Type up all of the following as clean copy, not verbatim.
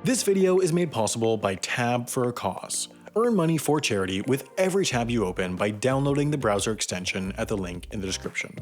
This video is made possible by Tab for a Cause. Earn money for charity with every tab you open by downloading the browser extension at the link in the description.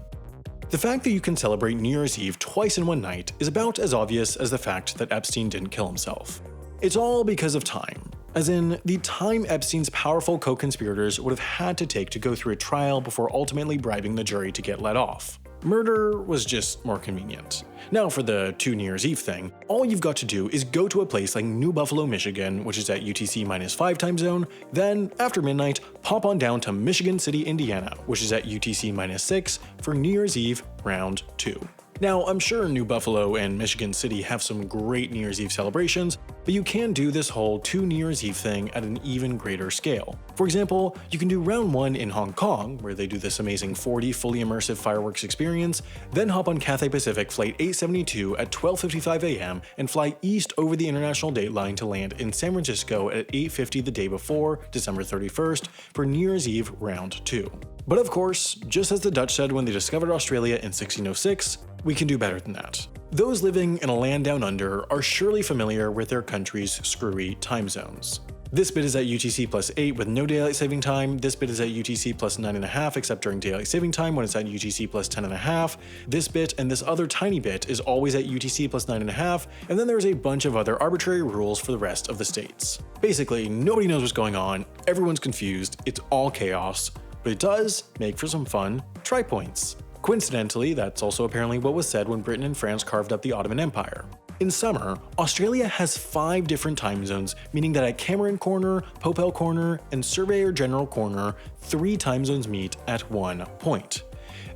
The fact that you can celebrate New Year's Eve twice in one night is about as obvious as the fact that Epstein didn't kill himself. It's all because of time. As in, the time Epstein's powerful co-conspirators would have had to take to go through a trial before ultimately bribing the jury to get let off. Murder was just more convenient. Now for the 2 New Year's Eve thing, all you've got to do is go to a place like New Buffalo, Michigan, which is at UTC-5 time zone, then, after midnight, pop on down to Michigan City, Indiana, which is at UTC-6 for New Year's Eve round 2. Now, I'm sure New Buffalo and Michigan City have some great New Year's Eve celebrations, but you can do this whole 2 New Year's Eve thing at an even greater scale. For example, you can do round 1 in Hong Kong, where they do this amazing 4D fully immersive fireworks experience, then hop on Cathay Pacific Flight 872 at 12:55 a.m. and fly east over the international date line to land in San Francisco at 8:50 the day before, December 31st, for New Year's Eve round 2. But of course, just as the Dutch said when they discovered Australia in 1606, we can do better than that. Those living in a land down under are surely familiar with their country's screwy time zones. This bit is at UTC+8 with no daylight saving time, this bit is at UTC+9.5 except during daylight saving time when it's at UTC+10.5, this bit and this other tiny bit is always at UTC+9.5, and then there's a bunch of other arbitrary rules for the rest of the states. Basically, nobody knows what's going on, everyone's confused, it's all chaos, but it does make for some fun try points. Coincidentally, that's also apparently what was said when Britain and France carved up the Ottoman Empire. In summer, Australia has 5 different time zones, meaning that at Cameron Corner, Popel Corner, and Surveyor General Corner, 3 time zones meet at one point.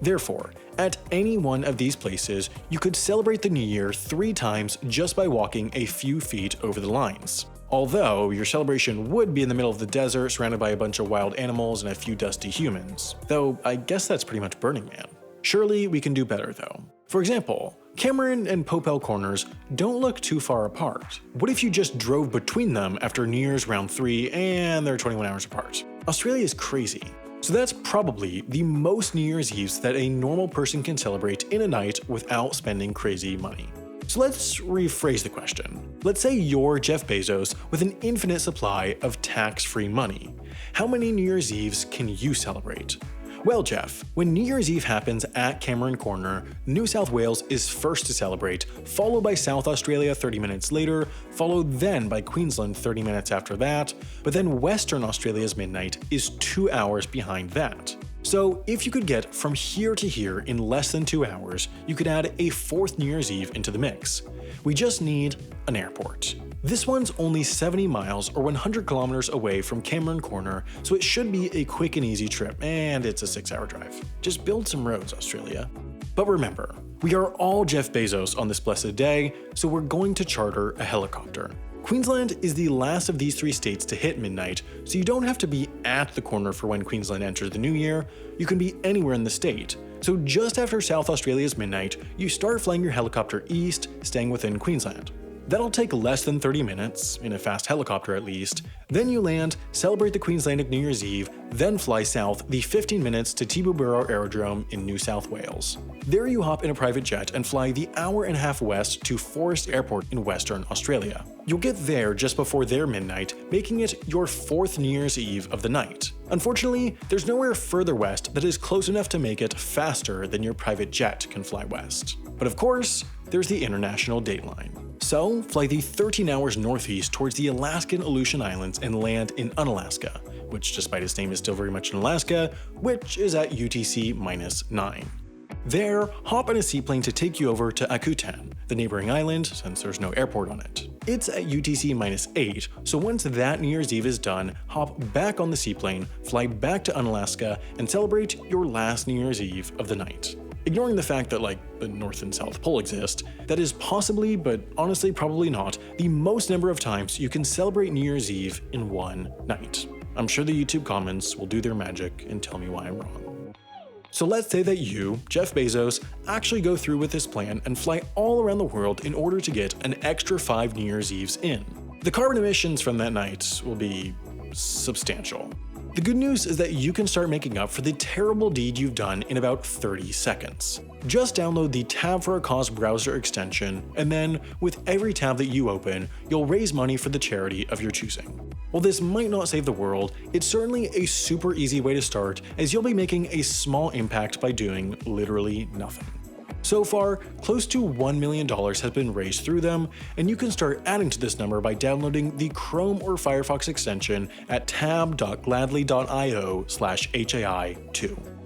Therefore, at any one of these places, you could celebrate the new year 3 times just by walking a few feet over the lines. Although, your celebration would be in the middle of the desert surrounded by a bunch of wild animals and a few dusty humans. Though, I guess that's pretty much Burning Man. Surely we can do better though. For example, Cameron and Popel Corners don't look too far apart. What if you just drove between them after New Year's round 3 and they're 21 hours apart? Australia is crazy. So that's probably the most New Year's Eves that a normal person can celebrate in a night without spending crazy money. So let's rephrase the question. Let's say you're Jeff Bezos with an infinite supply of tax-free money. How many New Year's Eves can you celebrate? Well, Jeff, when New Year's Eve happens at Cameron Corner, New South Wales is first to celebrate, followed by South Australia 30 minutes later, followed then by Queensland 30 minutes after that, but then Western Australia's midnight is 2 hours behind that. So if you could get from here to here in less than 2 hours, you could add a 4th New Year's Eve into the mix. We just need an airport. This one's only 70 miles or 100 kilometers away from Cameron Corner, so it should be a quick and easy trip, and it's a 6-hour drive. Just build some roads, Australia. But remember, we are all Jeff Bezos on this blessed day, so we're going to charter a helicopter. Queensland is the last of these 3 states to hit midnight, so you don't have to be at the corner for when Queensland enters the new year, you can be anywhere in the state. So just after South Australia's midnight, you start flying your helicopter east, staying within Queensland. That'll take less than 30 minutes, in a fast helicopter at least. Then you land, celebrate the Queenslandic New Year's Eve, then fly south the 15 minutes to Teeberburra Aerodrome in New South Wales. There you hop in a private jet and fly the hour and a half west to Forest Airport in Western Australia. You'll get there just before their midnight, making it your 4th New Year's Eve of the night. Unfortunately, there's nowhere further west that is close enough to make it faster than your private jet can fly west. But of course, there's the international dateline. So, fly the 13 hours northeast towards the Alaskan Aleutian Islands and land in Unalaska, which despite its name is still very much in Alaska, which is at UTC-9. There, hop on a seaplane to take you over to Akutan, the neighboring island, since there's no airport on it. It's at UTC-8, so once that New Year's Eve is done, hop back on the seaplane, fly back to Unalaska, and celebrate your last New Year's Eve of the night. Ignoring the fact that, the North and South Pole exist, that is possibly, but honestly probably not, the most number of times you can celebrate New Year's Eve in one night. I'm sure the YouTube comments will do their magic and tell me why I'm wrong. So let's say that you, Jeff Bezos, actually go through with this plan and fly all around the world in order to get an extra 5 New Year's Eves in. The carbon emissions from that night will be substantial. The good news is that you can start making up for the terrible deed you've done in about 30 seconds. Just download the Tab for a Cause browser extension, and then, with every tab that you open, you'll raise money for the charity of your choosing. While this might not save the world, it's certainly a super easy way to start, as you'll be making a small impact by doing literally nothing. So far, close to $1 million has been raised through them, and you can start adding to this number by downloading the Chrome or Firefox extension at tab.gladly.io/HAI2.